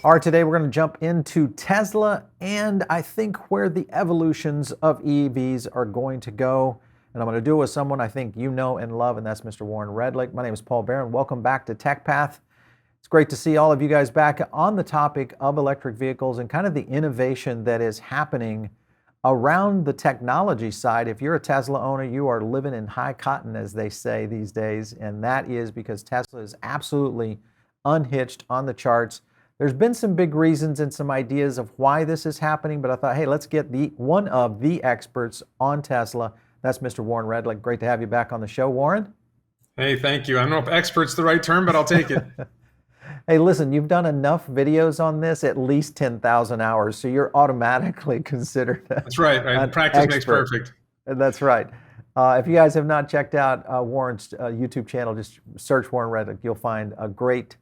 All right, today we're going to jump into Tesla and I think where the evolutions of EVs are going to go. And I'm going to do it with someone I think you know and love, and that's Mr. Warren Redlich. My name is Paul Barron. Welcome back to Tech Path. It's great to see all of you guys back on the topic of electric vehicles and kind of the innovation that is happening around the technology side. If you're a Tesla owner, you are living in high cotton, as they say these days, and that is because Tesla is absolutely unhitched on the charts. There's been some big reasons and some ideas of why this is happening, but I thought, hey, let's get one of the experts on Tesla. That's Mr. Warren Redlich. Great to have you back on the show, Warren. Hey, thank you. I don't know if expert's the right term, but I'll take it. Hey, listen, you've done enough videos on this, at least 10,000 hours, so you're automatically considered That's right. an Practice makes expert. perfect. That's right. If you guys have not checked out Warren's YouTube channel, just search Warren Redlich. You'll find a great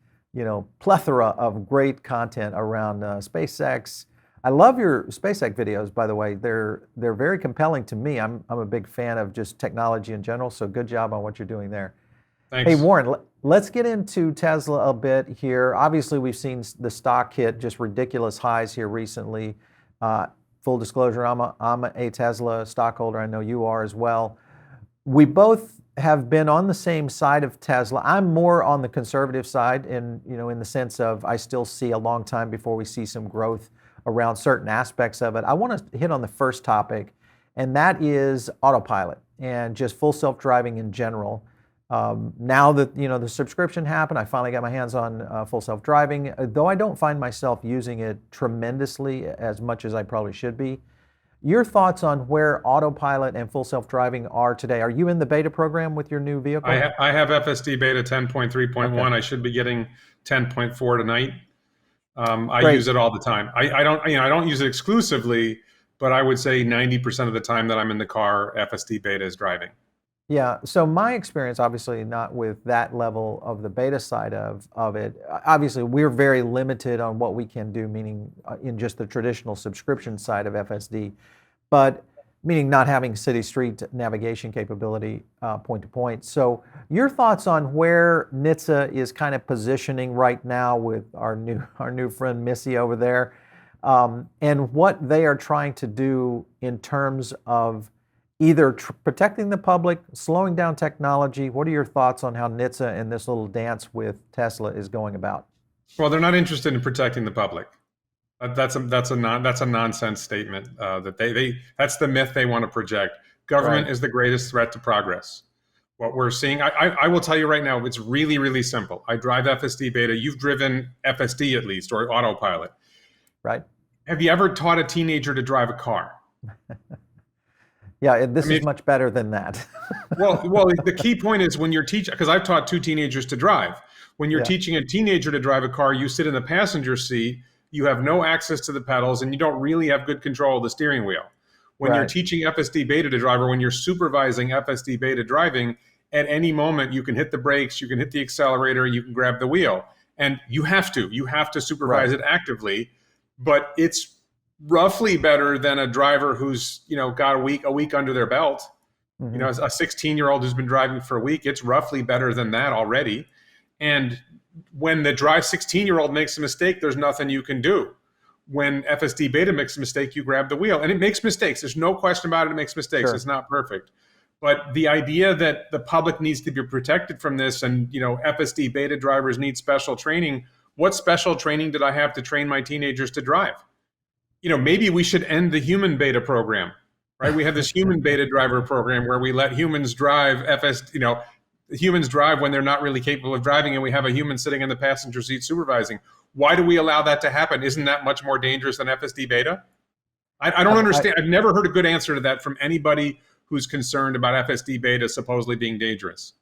plethora of great content around SpaceX. I love your SpaceX videos, by the way. They're very compelling to me. I'm a big fan of just technology in general, so good job on what you're doing there. Thanks. Hey, Warren, let's get into Tesla a bit here. Obviously, we've seen the stock hit just ridiculous highs here recently. Full disclosure, I'm a Tesla stockholder. I know you are as well. We both have been on the same side of Tesla. I'm more on the conservative side, in the sense of I still see a long time before we see some growth around certain aspects of it. I want to hit on the first topic, and that is Autopilot and just full self-driving in general. Now that the subscription happened, I finally got my hands on full self-driving, though I don't find myself using it tremendously as much as I probably should be. Your thoughts on where Autopilot and full self-driving are today? Are you in the beta program with your new vehicle? I have FSD Beta 10.3.1. Okay. I should be getting 10.4 tonight. I Great. use it all the time. I don't use it exclusively, but I would say 90% of the time that I'm in the car, FSD Beta is driving. Yeah, so my experience, obviously not with that level of the beta side of it. Obviously, we're very limited on what we can do, meaning in just the traditional subscription side of FSD, but meaning not having city street navigation capability point to point. So your thoughts on where NHTSA is kind of positioning right now with our new friend Missy over there, and what they are trying to do in terms of either protecting the public, slowing down technology. What are your thoughts on how NHTSA and this little dance with Tesla is going about? Well, they're not interested in protecting the public. That's a nonsense statement. That's the myth they want to project. Government Right. is the greatest threat to progress. What we're seeing, I will tell you right now, it's really, really simple. I drive FSD Beta. You've driven FSD at least, or Autopilot. Right. Have you ever taught a teenager to drive a car? Yeah, this is much better than that. well, the key point is when you're teaching, because I've taught two teenagers to drive. When you're teaching a teenager to drive a car, you sit in the passenger seat, you have no access to the pedals, and you don't really have good control of the steering wheel. When you're teaching FSD Beta to drive, or when you're supervising FSD Beta driving, at any moment you can hit the brakes, you can hit the accelerator, you can grab the wheel. And you have to supervise it actively, but it's roughly better than a driver who's got a week under their belt. Mm-hmm. A 16-year-old who's been driving for a week, it's roughly better than that already. And when the 16-year-old makes a mistake, there's nothing you can do. When FSD Beta makes a mistake, you grab the wheel, and it makes mistakes. There's no question about it. It makes mistakes. Sure. It's not perfect. But the idea that the public needs to be protected from this, and FSD Beta drivers need special training. What special training did I have to train my teenagers to drive? Maybe we should end the human beta program, right? We have this human beta driver program where we let humans drive humans drive when they're not really capable of driving, and we have a human sitting in the passenger seat supervising. Why do we allow that to happen? Isn't that much more dangerous than FSD Beta? I don't understand. I've never heard a good answer to that from anybody who's concerned about FSD Beta supposedly being dangerous.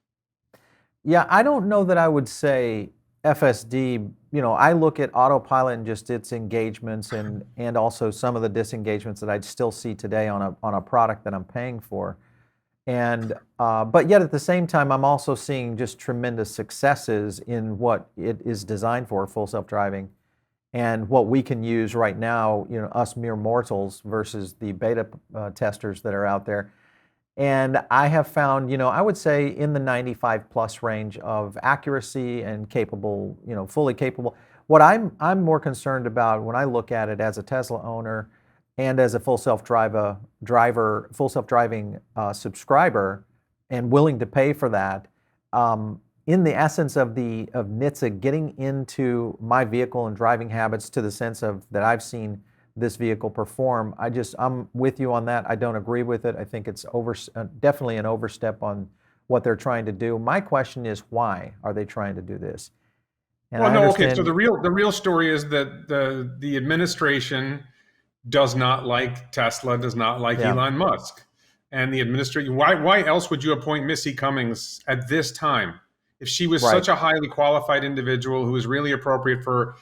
Yeah, I don't know that I would say FSD, I look at Autopilot and just its engagements and also some of the disengagements that I'd still see today on a product that I'm paying for. And but yet at the same time, I'm also seeing just tremendous successes in what it is designed for, full self-driving, and what we can use right now, us mere mortals versus the beta testers that are out there. And I have found, I would say in the 95 plus range of accuracy and capable, fully capable. What I'm more concerned about when I look at it as a Tesla owner and as a full self-driving subscriber and willing to pay for that, in the essence of NHTSA getting into my vehicle and driving habits to the sense of that I've seen this vehicle perform, I'm with you on that. I don't agree with it. I think it's definitely an overstep on what they're trying to do. My question is, why are they trying to do this? And Well, I no, okay. understand. So the real story is that the administration does not like Tesla, does not like Yeah, Elon Musk, and the administration. Why else would you appoint Missy Cummings at this time if she was right. such a highly qualified individual who is really appropriate for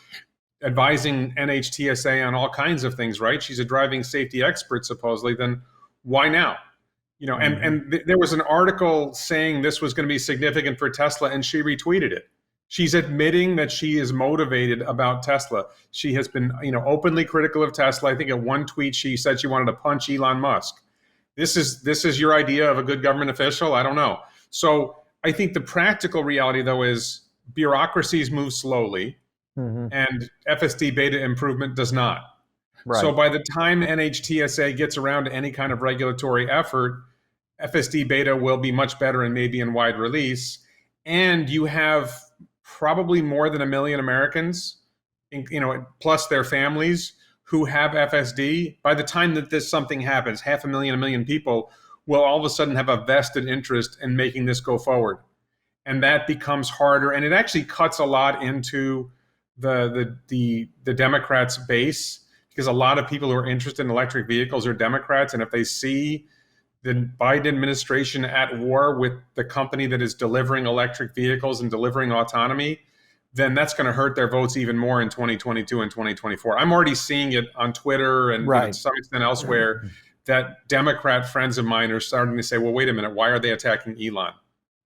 advising NHTSA on all kinds of things? Right? She's a driving safety expert supposedly. Then why now? There was an article saying this was going to be significant for Tesla, and she retweeted it. She's admitting that she is motivated about Tesla. She has been, openly critical of Tesla. I think at one tweet she said she wanted to punch Elon Musk. This is your idea of a good government official? I don't know. So I think the practical reality, though, is bureaucracies move slowly, Hmm. and FSD beta improvement does not. So Right. by the time NHTSA gets around to any kind of regulatory effort, FSD beta will be much better and maybe in wide release. And you have probably more than 1 million Americans, plus their families who have FSD. By the time that something happens, 500,000, 1 million people will all of a sudden have a vested interest in making this go forward. And that becomes harder. And it actually cuts a lot into the Democrats' base, because a lot of people who are interested in electric vehicles are Democrats. And if they see the Biden administration at war with the company that is delivering electric vehicles and delivering autonomy, then that's going to hurt their votes even more in 2022 and 2024. I'm already seeing it on Twitter and Right. to some extent elsewhere that Democrat friends of mine are starting to say, well, wait a minute, why are they attacking Elon?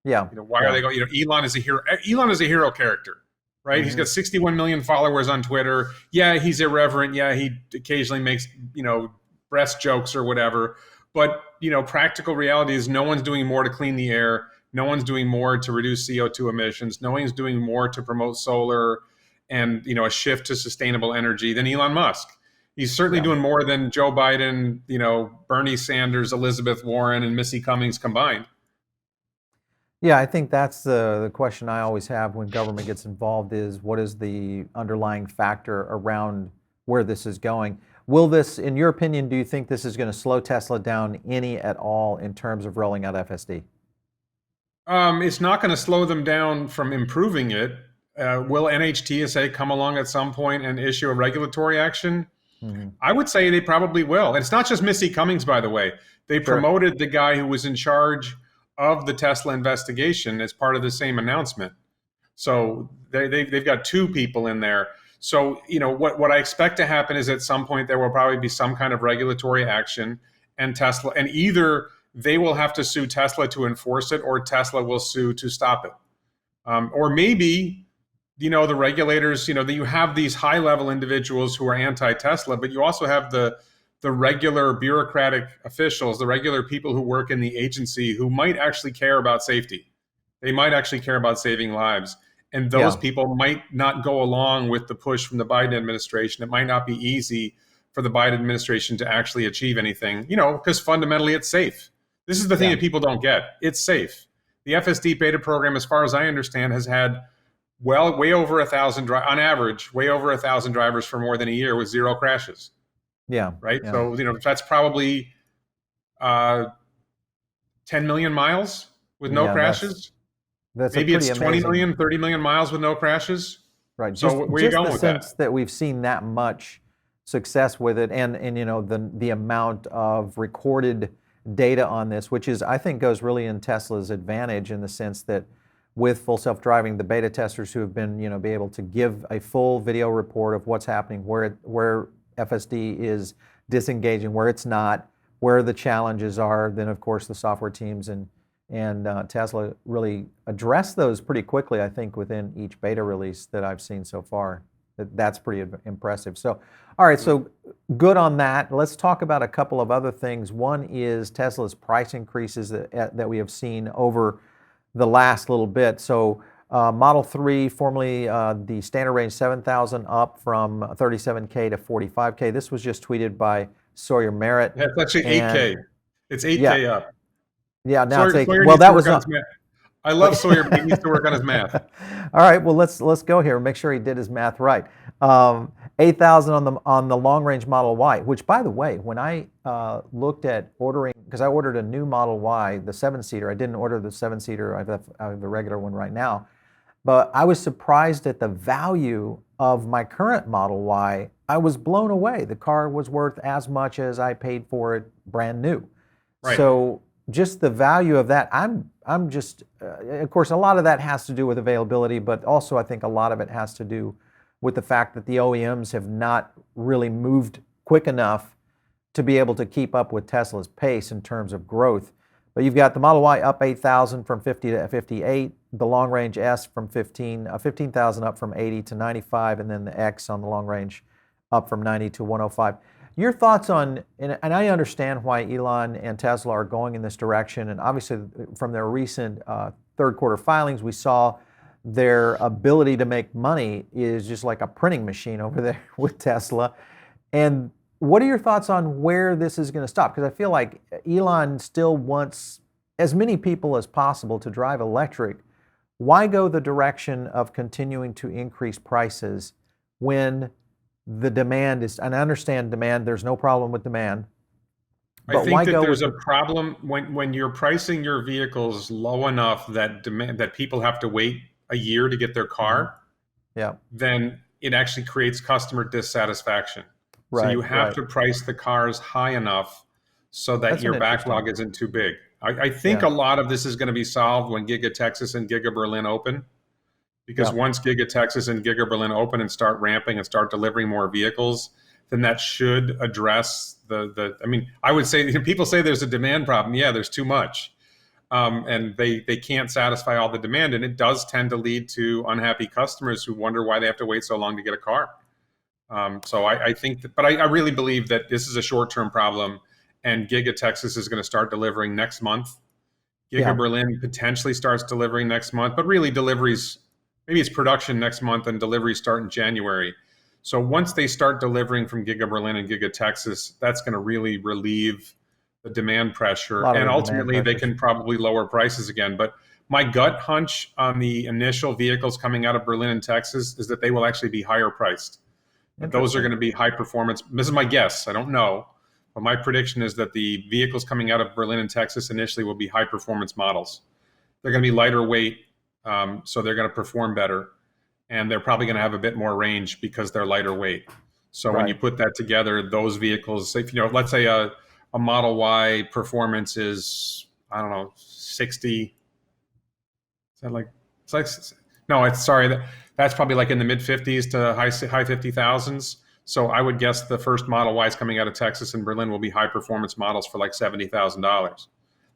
Yeah. Why are they going, Elon is a hero. Elon is a hero character, right? He's got 61 million followers on Twitter. Yeah, he's irreverent. Yeah, he occasionally makes, breast jokes or whatever. But, practical reality is no one's doing more to clean the air. No one's doing more to reduce CO2 emissions. No one's doing more to promote solar and, a shift to sustainable energy than Elon Musk. He's certainly doing more than Joe Biden, Bernie Sanders, Elizabeth Warren, and Missy Cummings combined. Yeah, I think that's the question I always have when government gets involved is what is the underlying factor around where this is going? Will this, in your opinion, do you think this is going to slow Tesla down any at all in terms of rolling out FSD? It's not going to slow them down from improving it. Will NHTSA come along at some point and issue a regulatory action? I would say they probably will. And it's not just Missy Cummings, by the way. They promoted the guy who was in charge of the Tesla investigation as part of the same announcement. So they've got two people in there. So, what I expect to happen is at some point there will probably be some kind of regulatory action, and either they will have to sue Tesla to enforce it, or Tesla will sue to stop it. Or maybe, the regulators, that you have these high level individuals who are anti-Tesla, but you also have the regular bureaucratic officials, the regular people who work in the agency who might actually care about safety. They might actually care about saving lives. And those people might not go along with the push from the Biden administration. It might not be easy for the Biden administration to actually achieve anything, because fundamentally it's safe. This is the thing that people don't get. It's safe. The FSD beta program, as far as I understand, has had way over 1,000, on average, way over 1,000 drivers for more than a year with 0 crashes. Yeah. Right. Yeah. So, that's probably 10 million miles with no crashes. Maybe it's 20 million, 30 million miles with no crashes. Right. So where are you going with that? Just the sense that we've seen that much success with it, and the amount of recorded data on this, which is, I think, goes really in Tesla's advantage in the sense that with full self-driving, the beta testers who have been, be able to give a full video report of what's happening, where FSD is disengaging, where it's not, where the challenges are. Then, of course, the software teams and Tesla really address those pretty quickly, I think, within each beta release that I've seen so far. That's pretty impressive. So, all right, so good on that. Let's talk about a couple of other things. One is Tesla's price increases that we have seen over the last little bit. So Model 3, formerly the standard range 7,000 up from 37K to 45K. This was just tweeted by Sawyer Merritt. Yeah, it's actually And 8K. It's yeah, 8K up. yeah, now it's 8K. Sawyer Well, needs to that work was on his up. math. I love Sawyer, but he needs to work on his math. All right, well let's go here and make sure he did his math right. 8,000 on the long range Model Y, which by the way, when I looked at ordering, because I ordered a new Model Y, the 7-seater. I didn't order the 7-seater. I have the regular one right now. But I was surprised at the value of my current Model Y. I was blown away. The car was worth as much as I paid for it brand new. Right. So just the value of that, I'm just, of course, a lot of that has to do with availability, but also I think a lot of it has to do with the fact that the OEMs have not really moved quick enough to be able to keep up with Tesla's pace in terms of growth. But you've got the Model Y up 8,000 from 50 to 58, the long range S from 15,000 up from 80 to 95, and then the X on the long range up from 90 to 105. Your thoughts on, and I understand why Elon and Tesla are going in this direction, and obviously from their recent third quarter filings, we saw their ability to make money is just like a printing machine over there with Tesla. And what are your thoughts on where this is going to stop? Because I feel like Elon still wants as many people as possible to drive electric. Why go the direction of continuing to increase prices when the demand is, and I understand demand, there's no problem with demand. I think that there's a problem when you're pricing your vehicles low enough that people have to wait a year to get their car. Yeah. Then it actually creates customer dissatisfaction. Right, so you have to price the cars high enough so that your backlog isn't too big. I think a lot of this is going to be solved when Giga Texas and Giga Berlin open. Because once Giga Texas and Giga Berlin open and start ramping and start delivering more vehicles, then that should address I mean, I would say, people say there's a demand problem. Yeah, there's too much. And they can't satisfy all the demand. And it does tend to lead to unhappy customers who wonder why they have to wait so long to get a car. So I think, but I really believe that this is a short-term problem, and Giga Texas is going to start delivering next month. Giga Berlin potentially starts delivering next month, but really deliveries, maybe it's production next month and deliveries start in January. So once they start delivering from Giga Berlin and Giga Texas, that's going to really relieve the demand pressure. And ultimately, they can probably lower prices again. But my gut hunch on the initial vehicles coming out of Berlin and Texas is that they will actually be higher priced. Those are going to be high performance. This is my guess. I don't know. But my prediction is that the vehicles coming out of Berlin and Texas initially will be high performance models. They're going to be lighter weight, so they're going to perform better. And they're probably going to have a bit more range because they're lighter weight. So when you put that together, those vehicles, if, let's say a Model Y performance is, I don't know, 60. Is that like, it's like, no, it's sorry. That's probably like in the mid 50s to high 50,000s. So I would guess the first Model Ys coming out of Texas and Berlin will be high performance models for like $70,000.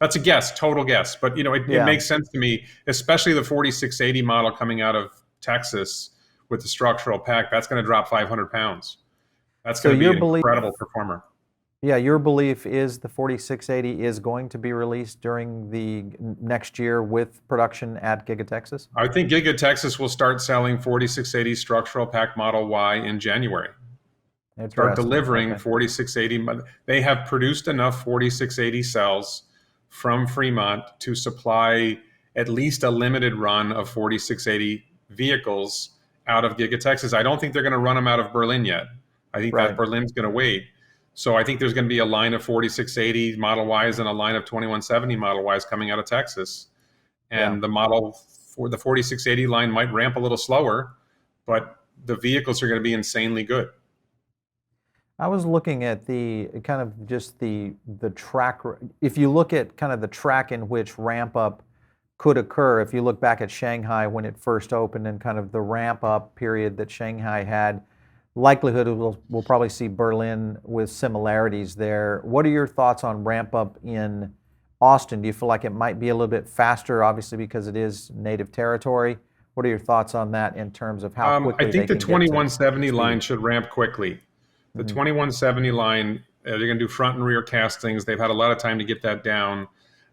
That's a guess, total guess. But it makes sense to me, especially the 4680 model coming out of Texas with the structural pack. That's going to drop 500 pounds. That's going to be an incredible performer. Yeah, your belief is the 4680 is going to be released during the next year with production at Giga Texas? I think Giga Texas will start selling 4680 structural pack Model Y in January. Start delivering 4680. They have produced enough 4680 cells from Fremont to supply at least a limited run of 4680 vehicles out of Giga Texas. I don't think they're going to run them out of Berlin yet. I think that Berlin's going to wait. So I think there's going to be a line of 4680 Model Ys and a line of 2170 Model Ys coming out of Texas. And the model for the 4680 line might ramp a little slower, but the vehicles are going to be insanely good. I was looking at the kind of just the track. If you look at kind of the track in which ramp up could occur, if you look back at Shanghai when it first opened and kind of the ramp up period that Shanghai had, likelihood we'll probably see Berlin with similarities there. What are your thoughts on ramp up in Austin? Do you feel like it might be a little bit faster, obviously because it is native territory? What are your thoughts on that in terms of how quickly I think the 2170 line should ramp quickly. The 2170 line, they're going to do front and rear castings. They've had a lot of time to get that down.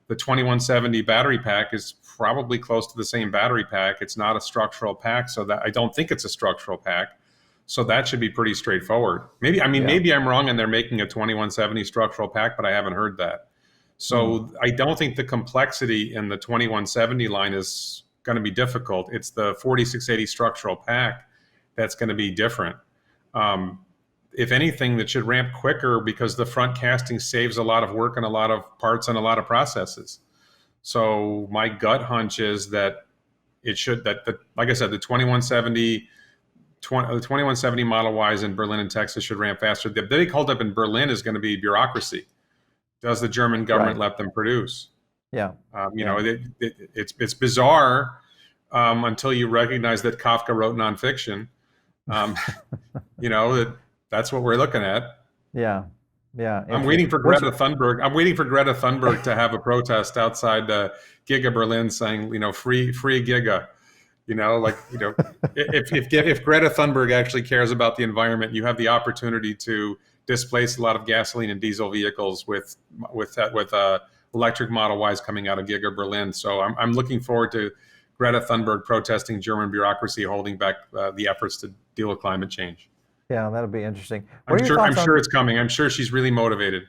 The 2170 battery pack is probably close to the same battery pack. It's not a structural pack, so that I don't think it's a structural pack. So that should be pretty straightforward. Maybe I'm wrong and they're making a 2170 structural pack, but I haven't heard that. So I don't think the complexity in the 2170 line is going to be difficult. It's the 4680 structural pack that's going to be different. If anything, that should ramp quicker because the front casting saves a lot of work and a lot of parts and a lot of processes. So my gut hunch is that it should, like I said, the 2170 Model Ys in Berlin and Texas should ramp faster. The big holdup in Berlin is going to be bureaucracy. Does the German government let them produce? Yeah. It's bizarre until you recognize that Kafka wrote nonfiction. That's what we're looking at. Yeah. I'm waiting for Greta Thunberg to have a protest outside Giga Berlin saying, free Giga. If Greta Thunberg actually cares about the environment, you have the opportunity to displace a lot of gasoline and diesel vehicles with electric Model Ys coming out of Giga Berlin. So I'm looking forward to Greta Thunberg protesting German bureaucracy holding back the efforts to deal with climate change. Yeah, that'll be interesting. I'm sure it's coming. I'm sure she's really motivated.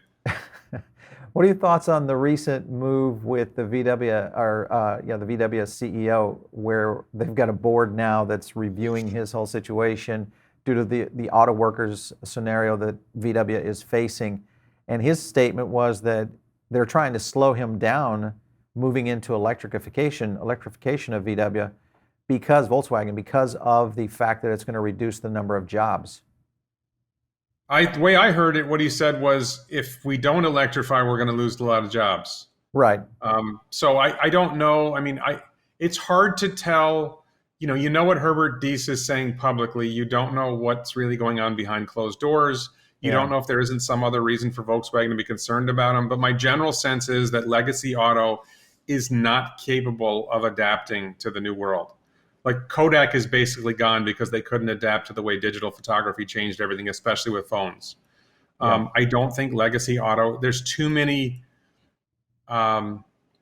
What are your thoughts on the recent move with the VW the VW CEO, where they've got a board now that's reviewing his whole situation due to the auto workers scenario that VW is facing? And his statement was that they're trying to slow him down moving into electrification of VW because of the fact that it's going to reduce the number of jobs. The way I heard it, what he said was, if we don't electrify, we're going to lose a lot of jobs. Right. So I don't know. I mean, it's hard to tell. You know what Herbert Diess is saying publicly. You don't know what's really going on behind closed doors. You don't know if there isn't some other reason for Volkswagen to be concerned about him. But my general sense is that legacy auto is not capable of adapting to the new world. Like Kodak is basically gone because they couldn't adapt to the way digital photography changed everything, especially with phones. I don't think legacy auto, there's too many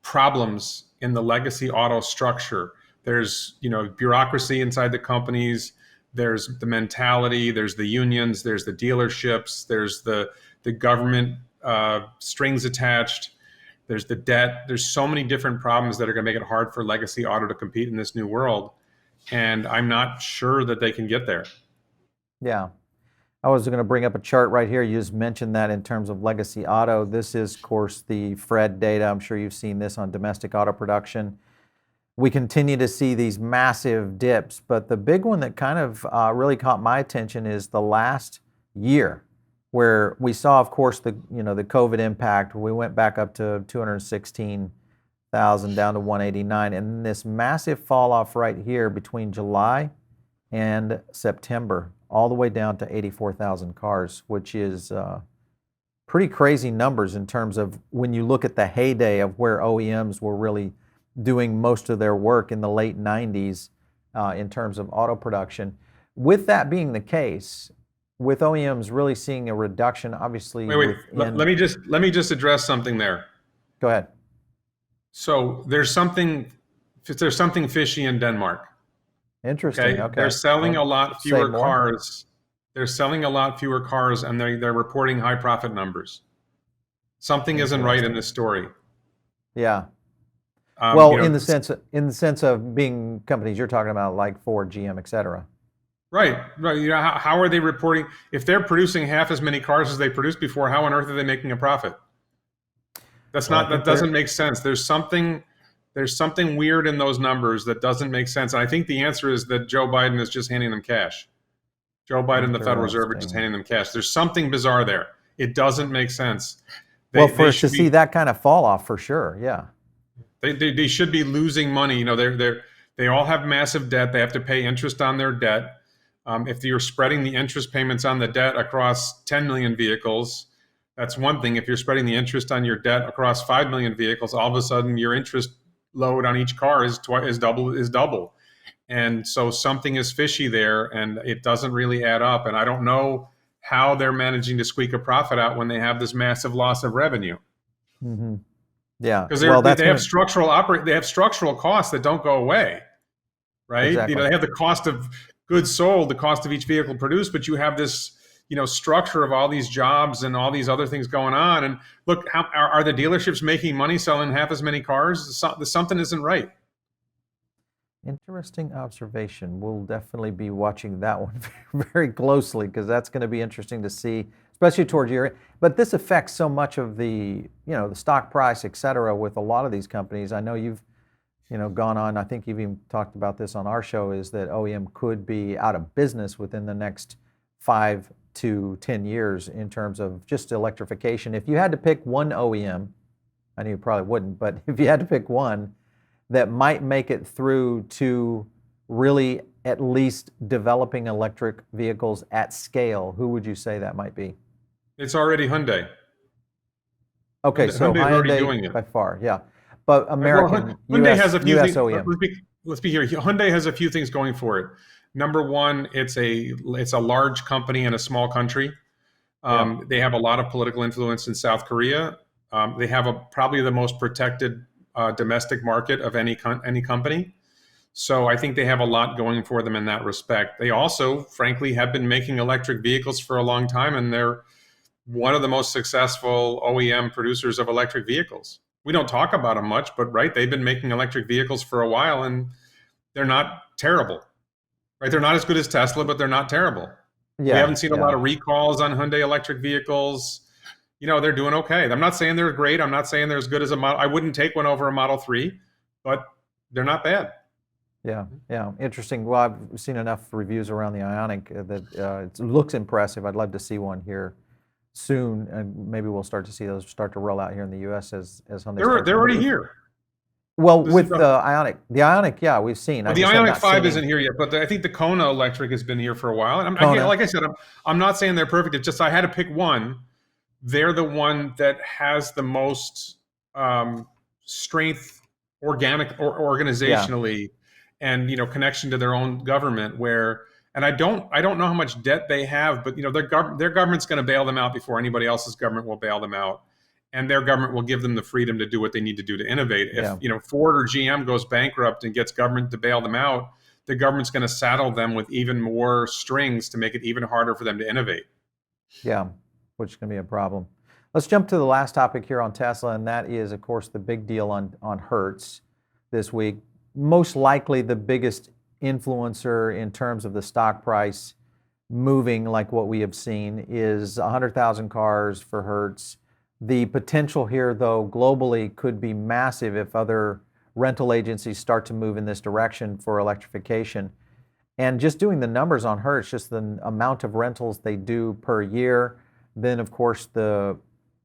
problems in the legacy auto structure. There's, bureaucracy inside the companies. There's the mentality. There's the unions. There's the dealerships. There's the government strings attached. There's the debt. There's so many different problems that are going to make it hard for legacy auto to compete in this new world. And I'm not sure that they can get there. Yeah. I was going to bring up a chart right here. You just mentioned that in terms of legacy auto. This is, of course, the FRED data. I'm sure you've seen this on domestic auto production. We continue to see these massive dips, but the big one that kind of really caught my attention is the last year, where we saw, of course, the COVID impact. We went back up to 216,000 down to 189, and this massive fall off right here between July and September, all the way down to 84,000 cars, which is pretty crazy numbers in terms of when you look at the heyday of where OEMs were really doing most of their work in the late 90s in terms of auto production. With that being the case, with OEMs really seeing a reduction, obviously. Wait. Let me just address something there. Go ahead. So there's something fishy in Denmark. Interesting. Okay. They're selling a lot fewer cars. They're selling a lot fewer cars, and they're reporting high profit numbers. Something isn't right in this story. Yeah. Well, in the sense of being companies you're talking about, like Ford, GM, et cetera. Right. How are they reporting? If they're producing half as many cars as they produced before, how on earth are they making a profit? That doesn't make sense. There's something weird in those numbers that doesn't make sense. And I think the answer is that Joe Biden is just handing them cash. Joe Biden, the Federal Reserve, are just handing them cash. There's something bizarre there. It doesn't make sense. For us to see that kind of fall off, for sure, yeah. They should be losing money. They all have massive debt. They have to pay interest on their debt. If you're spreading the interest payments on the debt across 10 million vehicles, that's one thing. If you're spreading the interest on your debt across 5 million vehicles, all of a sudden your interest load on each car is double. And so something is fishy there, and it doesn't really add up. And I don't know how they're managing to squeak a profit out when they have this massive loss of revenue. Mm-hmm. Yeah. because Well, that's they have going to structural costs that don't go away, right? exactly. They have the cost of goods sold, the cost of each vehicle produced, but you have this structure of all these jobs and all these other things going on. And look, how are the dealerships making money selling half as many cars? Something isn't right. Interesting observation. We'll definitely be watching that one very closely because that's going to be interesting to see, especially towards year. But this affects so much of the stock price, et cetera, with a lot of these companies. I know you've, gone on. I think you've even talked about this on our show. Is that OEM could be out of business within the next 5 to 10 years in terms of just electrification. If you had to pick one OEM, I know you probably wouldn't, but if you had to pick one that might make it through to really at least developing electric vehicles at scale, who would you say that might be? It's already Hyundai. Okay, so Hyundai's already Hyundai doing it. by far, yeah. But Well, American, Hyundai has US, a few US things. OEM. Let's be here. Hyundai has a few things going for it. Number one, it's a large company in a small country. Yeah, They have a lot of political influence in South Korea. They have probably the most protected domestic market of any company. So I think they have a lot going for them in that respect. They also, frankly, have been making electric vehicles for a long time, and they're one of the most successful OEM producers of electric vehicles. We don't talk about them much, but right, they've been making electric vehicles for a while, and they're not terrible. Right, they're not as good as Tesla, but they're not terrible. We yeah, haven't seen a lot yeah, of recalls on Hyundai electric vehicles. They're doing okay. I'm not saying they're great. I'm not saying they're as good as a model. I wouldn't take one over a Model 3, but they're not bad. yeah, yeah. Interesting. Well, I've seen enough reviews around the Ionic that it looks impressive. I'd love to see one here soon, and maybe we'll start to see those start to roll out here in the U.S. as Hyundai starts. They're already here. Well, This is with the Ionic, yeah, we've seen. I the just have Ionic not 5 seen isn't here yet, but I think the Kona electric has been here for a while. And Kona. like I said, I'm not saying they're perfect. It's just I had to pick one. They're the one that has the most strength, organic or organizationally, and connection to their own government. And I don't know how much debt they have, but their government's going to bail them out before anybody else's government will bail them out, and their government will give them the freedom to do what they need to do to innovate. Yeah. If Ford or GM goes bankrupt and gets government to bail them out, the government's going to saddle them with even more strings to make it even harder for them to innovate. Yeah, which is going to be a problem. Let's jump to the last topic here on Tesla, and that is, of course, the big deal on Hertz this week. Most likely the biggest influencer in terms of the stock price moving like what we have seen is 100,000 cars for Hertz. The potential here, though, globally could be massive if other rental agencies start to move in this direction for electrification. And just doing the numbers on Hertz, just the amount of rentals they do per year, then of course the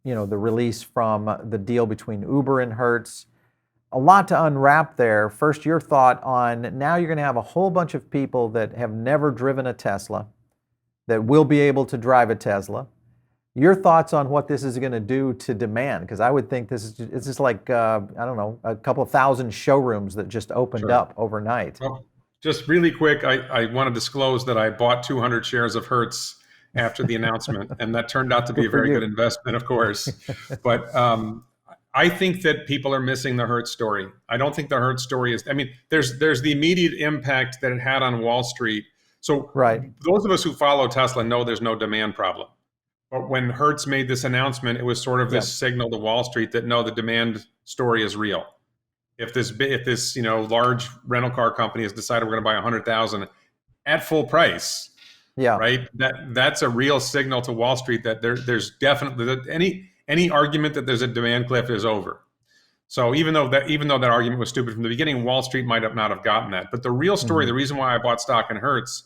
release from the deal between Uber and Hertz. A lot to unwrap there. First, your thought on now you're going to have a whole bunch of people that have never driven a Tesla that will be able to drive a Tesla. Your thoughts on what this is going to do to demand? Because I would think it's just like, I don't know, a couple of thousand showrooms that just opened up overnight. Well, just really quick, I want to disclose that I bought 200 shares of Hertz after the announcement, and that turned out to be a very good investment, of course. But I think that people are missing the Hertz story. I don't think the Hertz story is. I mean, there's the immediate impact that it had on Wall Street. So those of us who follow Tesla know there's no demand problem. But when Hertz made this announcement, it was sort of this signal to Wall Street that no, the demand story is real. If this large rental car company has decided we're going to buy 100,000 at full price, right? That's a real signal to Wall Street that there's definitely any argument that there's a demand cliff is over. So even though that argument was stupid from the beginning, Wall Street might not have gotten that. But the real story, the reason why I bought stock in Hertz,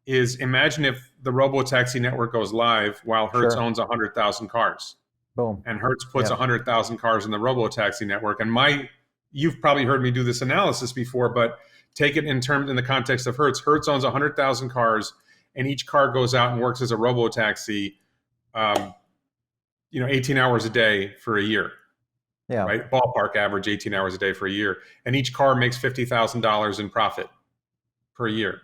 is imagine if the robo-taxi network goes live while Hertz owns 100,000 cars. Boom. And Hertz puts 100,000 cars in the robo-taxi network. And you've probably heard me do this analysis before, but take it in the context of Hertz. Hertz owns 100,000 cars, and each car goes out and works as a robo-taxi, 18 hours a day for a year. Yeah. Right? Ballpark average 18 hours a day for a year. And each car makes $50,000 in profit per year.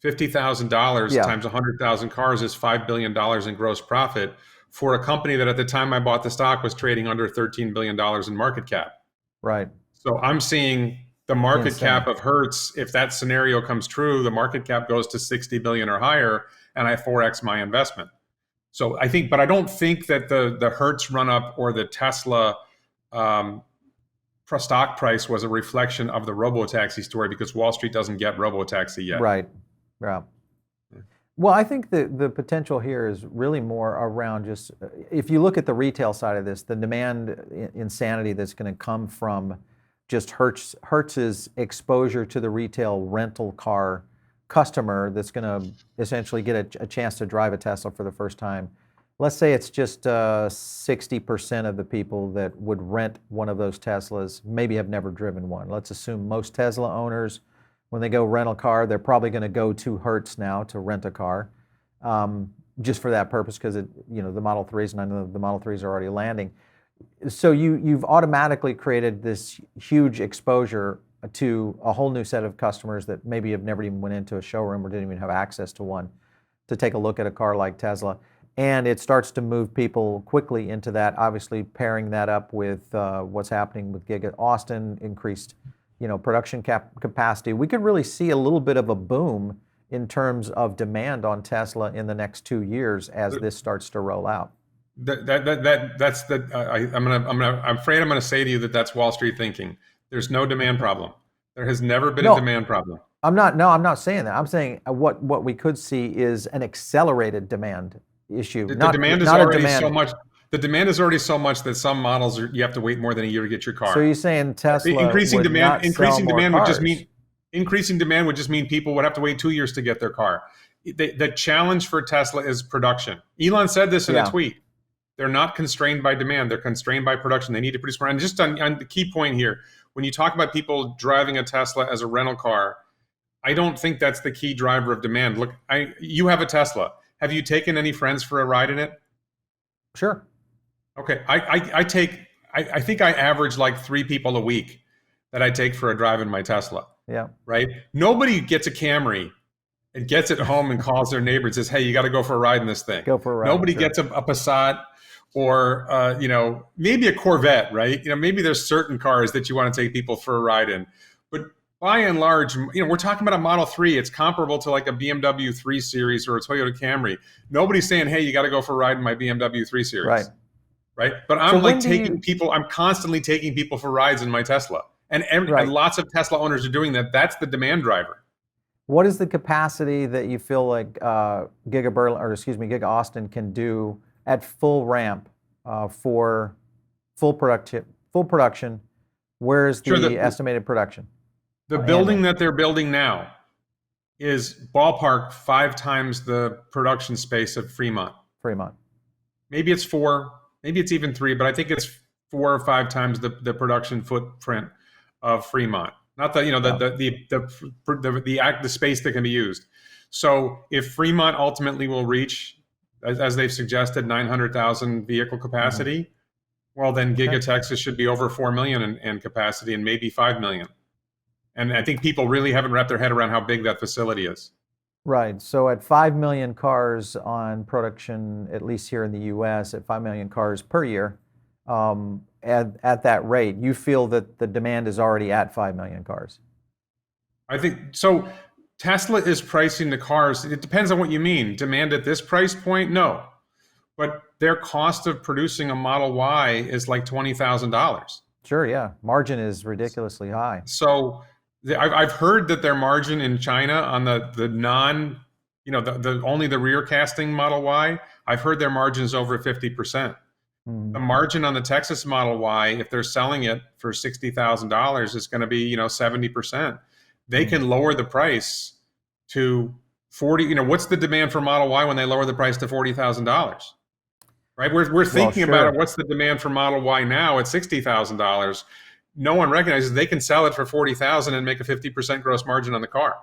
$50,000 times 100,000 cars is $5 billion in gross profit for a company that at the time I bought the stock was trading under $13 billion in market cap. Right. So I'm seeing the market Insane. cap of Hertz, if that scenario comes true, the market cap goes to 60 billion or higher, and I 4x my investment. So I think, but I don't think that the Hertz run up or the Tesla stock price was a reflection of the robotaxi story, because Wall Street doesn't get robotaxi yet. Right. Yeah. Well, I think the potential here is really more around just, if you look at the retail side of this, the demand insanity that's going to come from just Hertz's exposure to the retail rental car customer that's going to essentially get a chance to drive a Tesla for the first time. Let's say it's just 60% of the people that would rent one of those Teslas maybe have never driven one. Let's assume most Tesla owners, when they go rent a car, they're probably going to go to Hertz now to rent a car, just for that purpose, because the Model 3s, and I know the Model 3s are already landing. So you've automatically created this huge exposure to a whole new set of customers that maybe have never even went into a showroom or didn't even have access to one to take a look at a car like Tesla. And it starts to move people quickly into that, obviously pairing that up with what's happening with Giga Austin, increased production capacity. We could really see a little bit of a boom in terms of demand on Tesla in the next 2 years as this starts to roll out. I'm afraid I'm gonna say to you that's Wall Street thinking. There's no demand problem. There has never been a demand problem. I'm not saying that. I'm saying what we could see is an accelerated demand issue. The demand is already so much. The demand is already so much that some models you have to wait more than a year to get your car. So you're saying Tesla increasing demand would just mean people would have to wait 2 years to get their car. The challenge for Tesla is production. Elon said this in a tweet. They're not constrained by demand. They're constrained by production. They need to produce more. And just on the key point here, when you talk about people driving a Tesla as a rental car, I don't think that's the key driver of demand. Look, you have a Tesla. Have you taken any friends for a ride in it? Sure. Okay. I think I average like 3 people a week that I take for a drive in my Tesla. Yeah. Right? Nobody gets a Camry and gets it home and calls their neighbor and says, hey, you got to go for a ride in this thing. Go for a ride. Nobody gets a Passat or, maybe a Corvette, right? Maybe there's certain cars that you want to take people for a ride in. But by and large, we're talking about a Model 3. It's comparable to like a BMW 3 Series or a Toyota Camry. Nobody's saying, hey, you got to go for a ride in my BMW 3 Series. Right? But I'm I'm constantly taking people for rides in my Tesla. And lots of Tesla owners are doing that. That's the demand driver. What is the capacity that you feel like Giga Austin can do at full ramp for full production? Where's the estimated production? The building that they're building now is ballpark 5 times the production space of Fremont. Maybe it's 4, maybe it's even 3, but I think it's 4 or 5 times the production footprint of Fremont. Not the the space that can be used. So if Fremont ultimately will reach, as they've suggested, 900,000 vehicle capacity, well then Giga Texas should be over 4 million in capacity and maybe 5 million. And I think people really haven't wrapped their head around how big that facility is. Right. So at 5 million cars on production, at least here in the U.S., at 5 million cars per year, at that rate, you feel that the demand is already at 5 million cars? I think so. Tesla is pricing the cars. It depends on what you mean. Demand at this price point? No. But their cost of producing a Model Y is like $20,000. Sure, yeah. Margin is ridiculously high. So I've heard that their margin in China on the non, only the rear casting Model Y, I've heard their margin is over 50%. The margin on the Texas Model Y, if they're selling it for $60,000, is going to be 70%. They can lower the price to 40. What's the demand for Model Y when they lower the price to $40,000? Right? We're thinking about it. What's the demand for Model Y now at $60,000? No one recognizes they can sell it for $40,000 and make a 50% gross margin on the car.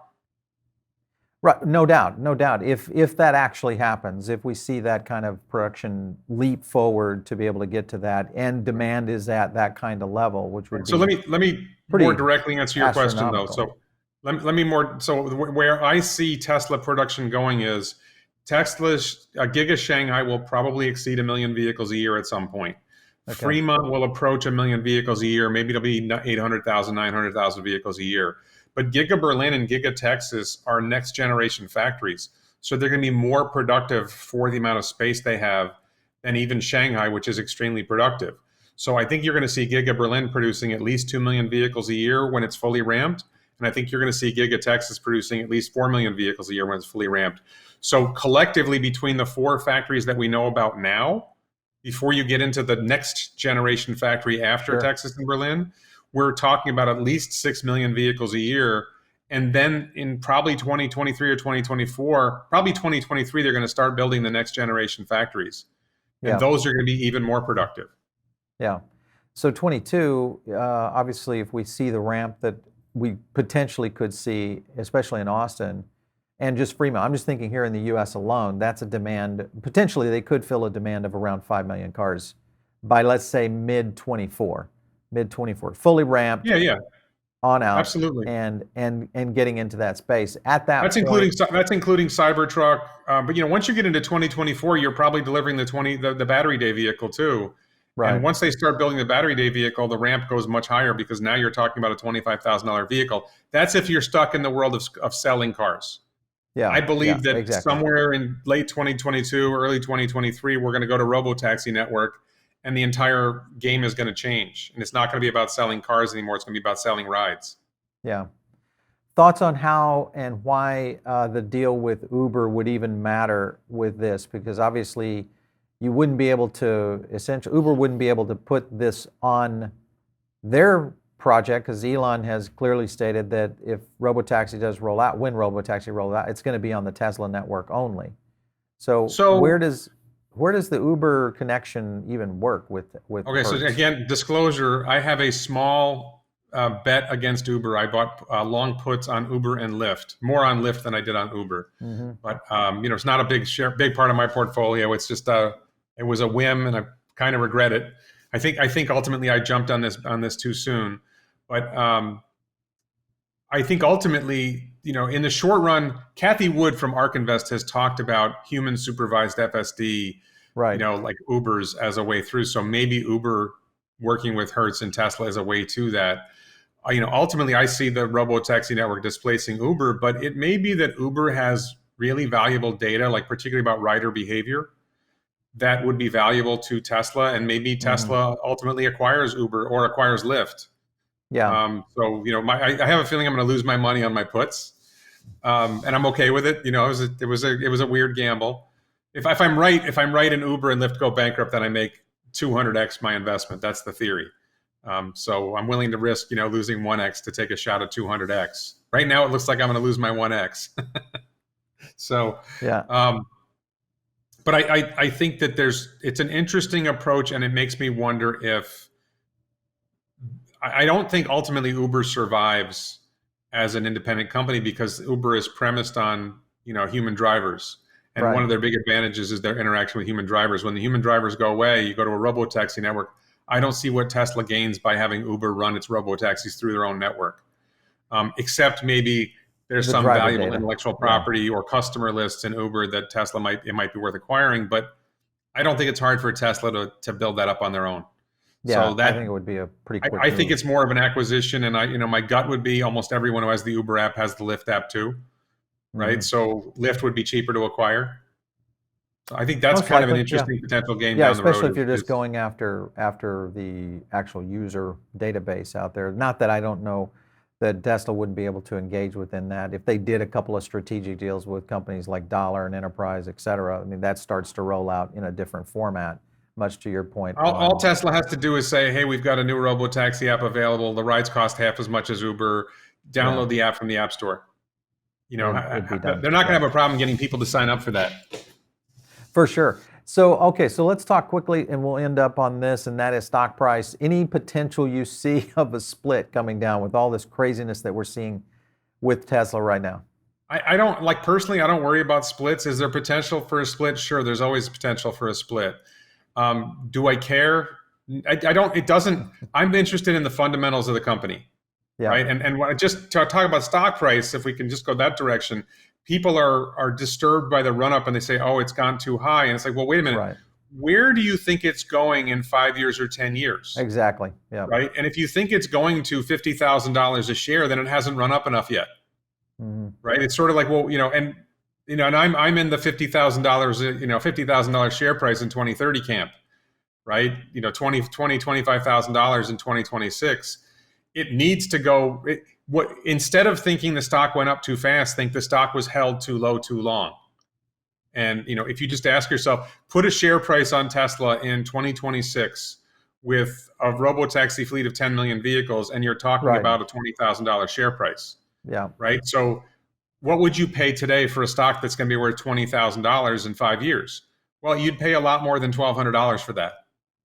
Right, no doubt. If that actually happens, if we see that kind of production leap forward to be able to get to that, and demand is at that kind of level, which would be let me more directly answer your question though. So let me more. So where I see Tesla production going is Tesla's Giga Shanghai will probably exceed 1 million vehicles a year at some point. Okay. Fremont will approach 1 million vehicles a year. Maybe it'll be 800,000, 900,000 vehicles a year. But Giga Berlin and Giga Texas are next generation factories. So they're going to be more productive for the amount of space they have than even Shanghai, which is extremely productive. So I think you're going to see Giga Berlin producing at least 2 million vehicles a year when it's fully ramped. And I think you're going to see Giga Texas producing at least 4 million vehicles a year when it's fully ramped. So collectively, between the 4 factories that we know about now, before you get into the next generation factory after Sure. Texas and Berlin, we're talking about at least 6 million vehicles a year. And then in probably 2023 or 2024, probably 2023, they're going to start building the next generation factories. And Yeah. those are going to be even more productive. Yeah. So 22, obviously, if we see the ramp that we potentially could see, especially in Austin and just Fremont, I'm just thinking here in the US alone, that's a demand. Potentially, they could fill a demand of around 5 million cars by, let's say, mid 24, fully ramped. Yeah, On out, absolutely. and getting into that space at that That's point. including Cybertruck. But once you get into 2024, you're probably delivering the battery day vehicle too. Right. And once they start building the battery day vehicle, the ramp goes much higher because now you're talking about a $25,000 vehicle. That's if you're stuck in the world of selling cars. Yeah. I believe that exactly. somewhere in late 2022, early 2023, we're going to go to robotaxi network, and the entire game is going to change. And it's not going to be about selling cars anymore. It's going to be about selling rides. Yeah. Thoughts on how and why the deal with Uber would even matter with this? Because obviously, you wouldn't be able to, Uber wouldn't be able to put this on their project, because Elon has clearly stated that if robotaxi does roll out, when robotaxi rolls out, it's going to be on the Tesla network only. So where does the Uber connection even work with Okay, Hertz? so again, disclosure, I have a small bet against Uber. I bought long puts on Uber and Lyft, more on Lyft than I did on Uber. Mm-hmm. But it's not a big part of my portfolio. It's just it was a whim, and I kind of regret it. I think ultimately I jumped on this too soon. But I think ultimately, in the short run, Kathy Wood from ARK Invest has talked about human supervised FSD, right? Like Uber's as a way through. So maybe Uber working with Hertz and Tesla as a way to that. Ultimately, I see the robo-taxi network displacing Uber, but it may be that Uber has really valuable data, like particularly about rider behavior, that would be valuable to Tesla, and maybe Tesla ultimately acquires Uber or acquires Lyft. Yeah. So I have a feeling I'm going to lose my money on my puts, and I'm okay with it. It was a weird gamble. If I'm right and Uber and Lyft go bankrupt, then I make 200x my investment. That's the theory. So I'm willing to risk losing 1x to take a shot at 200x. Right now it looks like I'm going to lose my 1x. So yeah. But I think that it's an interesting approach, and it makes me wonder if I don't think ultimately Uber survives as an independent company, because Uber is premised on human drivers, and Right. one of their big advantages is their interaction with human drivers. When the human drivers go away, you go to a robo-taxi network. I don't see what Tesla gains by having Uber run its robo-taxis through their own network, except maybe there's some valuable data. intellectual property or customer lists in Uber that Tesla might be worth acquiring. But I don't think it's hard for Tesla to build that up on their own. Yeah, So that, I think it would be a pretty quick I think move. it's more of an acquisition, and my gut would be almost everyone who has the Uber app has the Lyft app too, right? So Lyft would be cheaper to acquire. So I think that's Most kind of an likely, interesting potential game Yeah, down the road. especially if you're just going after the actual user database out there. Not that I don't know that Tesla wouldn't be able to engage within that. If they did a couple of strategic deals with companies like Dollar and Enterprise, et cetera, I mean, that starts to roll out in a different format, much to your point. All Tesla has to do is say, hey, we've got a new robo-taxi app available. The rides cost half as much as Uber. Download the app from the App Store. It'd be done. They're not going to have a problem getting people to sign up for that. For sure. So, okay, so let's talk quickly, and we'll end up on this, and that is stock price. Any potential you see of a split coming down with all this craziness that we're seeing with Tesla right now? I don't, personally, I don't worry about splits. Is there potential for a split? Sure, there's always potential for a split. Do I care? I don't. It doesn't. I'm interested in the fundamentals of the company, right? And just to talk about stock price, if we can just go that direction, people are disturbed by the run up and they say, oh, it's gone too high. And it's like, well, wait a minute. Right. Where do you think it's going in 5 years or 10 years? Exactly. Yeah. Right. And if you think it's going to $50,000 a share, then it hasn't run up enough yet. Mm-hmm. Right. It's sort of like, well, and I'm in the $50,000, $50,000 share price in 2030 camp, right? $25,000 in 2026. It needs to go. Instead of thinking the stock went up too fast, think the stock was held too low too long. And if you just ask yourself, put a share price on Tesla in 2026 with a robotaxi fleet of 10 million vehicles, and you're talking about a $20,000 share price. Yeah. Right. So what would you pay today for a stock that's going to be worth $20,000 in 5 years? Well, you'd pay a lot more than $1,200 for that.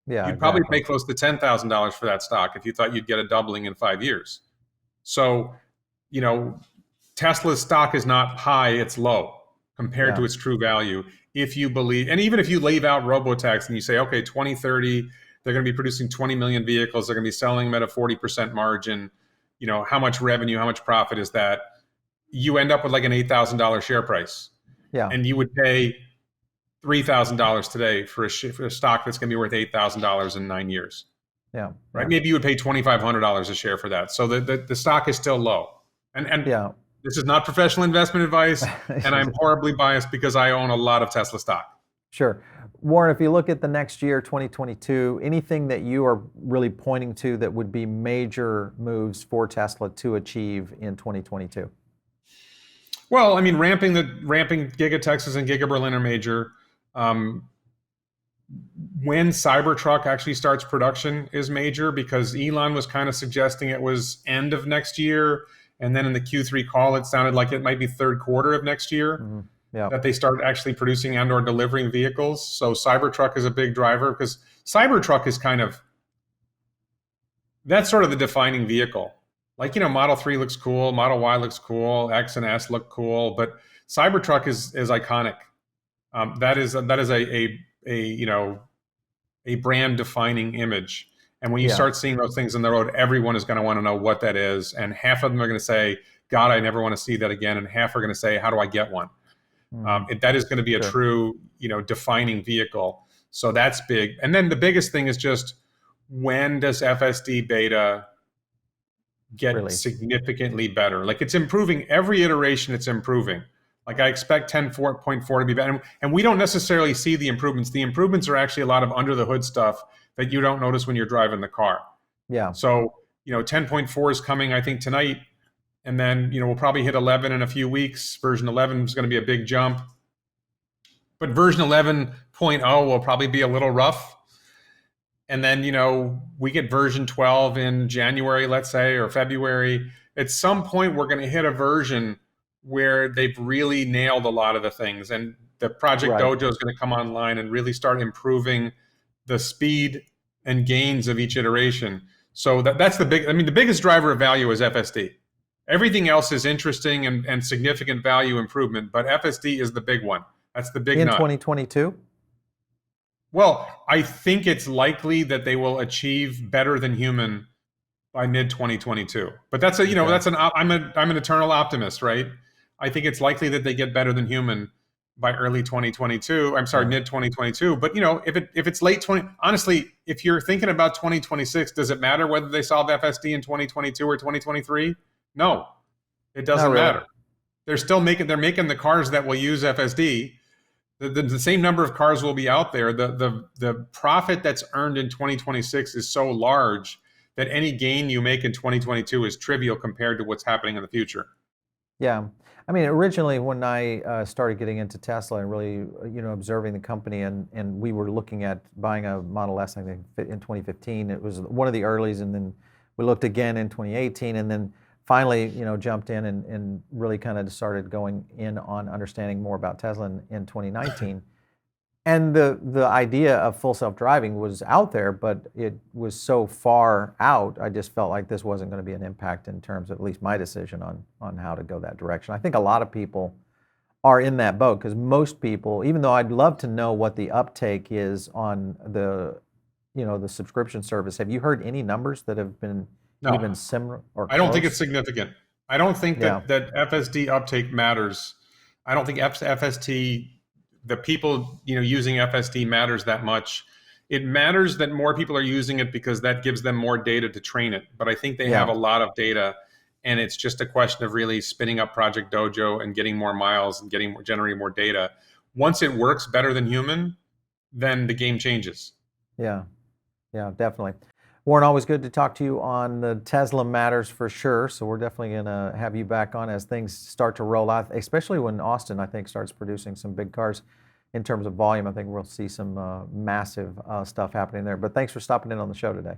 Yeah. You'd probably pay close to $10,000 for that stock if you thought you'd get a doubling in 5 years. So, Tesla's stock is not high, it's low compared to its true value. If you believe, and even if you leave out robotaxi and you say, okay, 2030, they're going to be producing 20 million vehicles, they're going to be selling them at a 40% margin. How much revenue, how much profit is that? You end up with like an $8,000 share price. Yeah. And you would pay $3,000 today for a stock that's going to be worth $8,000 in 9 years. Yeah. Right. Maybe you would pay $2,500 a share for that. So the stock is still low. And this is not professional investment advice. And I'm horribly biased because I own a lot of Tesla stock. Sure. Warren, if you look at the next year, 2022, anything that you are really pointing to that would be major moves for Tesla to achieve in 2022? Well, I mean, ramping Giga Texas and Giga Berlin are major. When Cybertruck actually starts production is major, because Elon was kind of suggesting it was end of next year. And then in the Q3 call, it sounded like it might be third quarter of next year that they start actually producing and or delivering vehicles. So Cybertruck is a big driver, because Cybertruck is that's sort of the defining vehicle. Like, Model 3 looks cool, Model Y looks cool, X and S look cool, but Cybertruck is iconic. That is a brand defining image. And when you start seeing those things on the road, everyone is going to want to know what that is. And half of them are going to say, God, I never want to see that again. And half are going to say, how do I get one? That is going to be a true, defining vehicle. So that's big. And then the biggest thing is just, when does FSD Beta get significantly better? Like, it's improving every iteration. It's improving. Like, I expect 10.4 to be better. And we don't necessarily see the improvements. The improvements are actually a lot of under the hood stuff that you don't notice when you're driving the car. Yeah. So, 10.4 is coming, I think, tonight. And then, we'll probably hit 11 in a few weeks. Version 11 is going to be a big jump. But version 11.0 will probably be a little rough. And then, we get version 12 in January, let's say, or February. At some point, we're going to hit a version where they've really nailed a lot of the things. And the Project Dojo is going to come online and really start improving the speed and gains of each iteration. So that's the biggest driver of value is FSD. Everything else is interesting and significant value improvement, but FSD is the big one. That's the big nut. In 2022? Well, I think it's likely that they will achieve better than human by mid 2022. But that's I'm an eternal optimist, right? I think it's likely that they get better than human by early 2022. I'm sorry, mid 2022. But if it's late 20, honestly, if you're thinking about 2026, does it matter whether they solve FSD in 2022 or 2023? No, it doesn't matter. They're making the cars that will use FSD. The same number of cars will be out there. The profit that's earned in 2026 is so large that any gain you make in 2022 is trivial compared to what's happening in the future. Yeah. I mean, originally when I started getting into Tesla and really, observing the company, and we were looking at buying a Model S, I think, in 2015. It was one of the earlies, and then we looked again in 2018, and then finally, jumped in and really kind of started going in on understanding more about Tesla in 2019. And the idea of full self-driving was out there, but it was so far out, I just felt like this wasn't going to be an impact in terms of at least my decision on how to go that direction. I think a lot of people are in that boat, because most people, even though I'd love to know what the uptake is on the subscription service, have you heard any numbers that have been even similar? Or I don't think it's significant. I don't think that FSD uptake matters. I don't think FST, the people using FSD matters that much. It matters that more people are using it because that gives them more data to train it. But I think they have Yeah. a lot of data, and it's just a question of really spinning up Project Dojo and getting more miles and generating more data. Once it works better than human, then the game changes. Yeah. Yeah, definitely. Warren, always good to talk to you on the Tesla matters for sure. So we're definitely going to have you back on as things start to roll out, especially when Austin, I think, starts producing some big cars in terms of volume. I think we'll see some massive stuff happening there. But thanks for stopping in on the show today.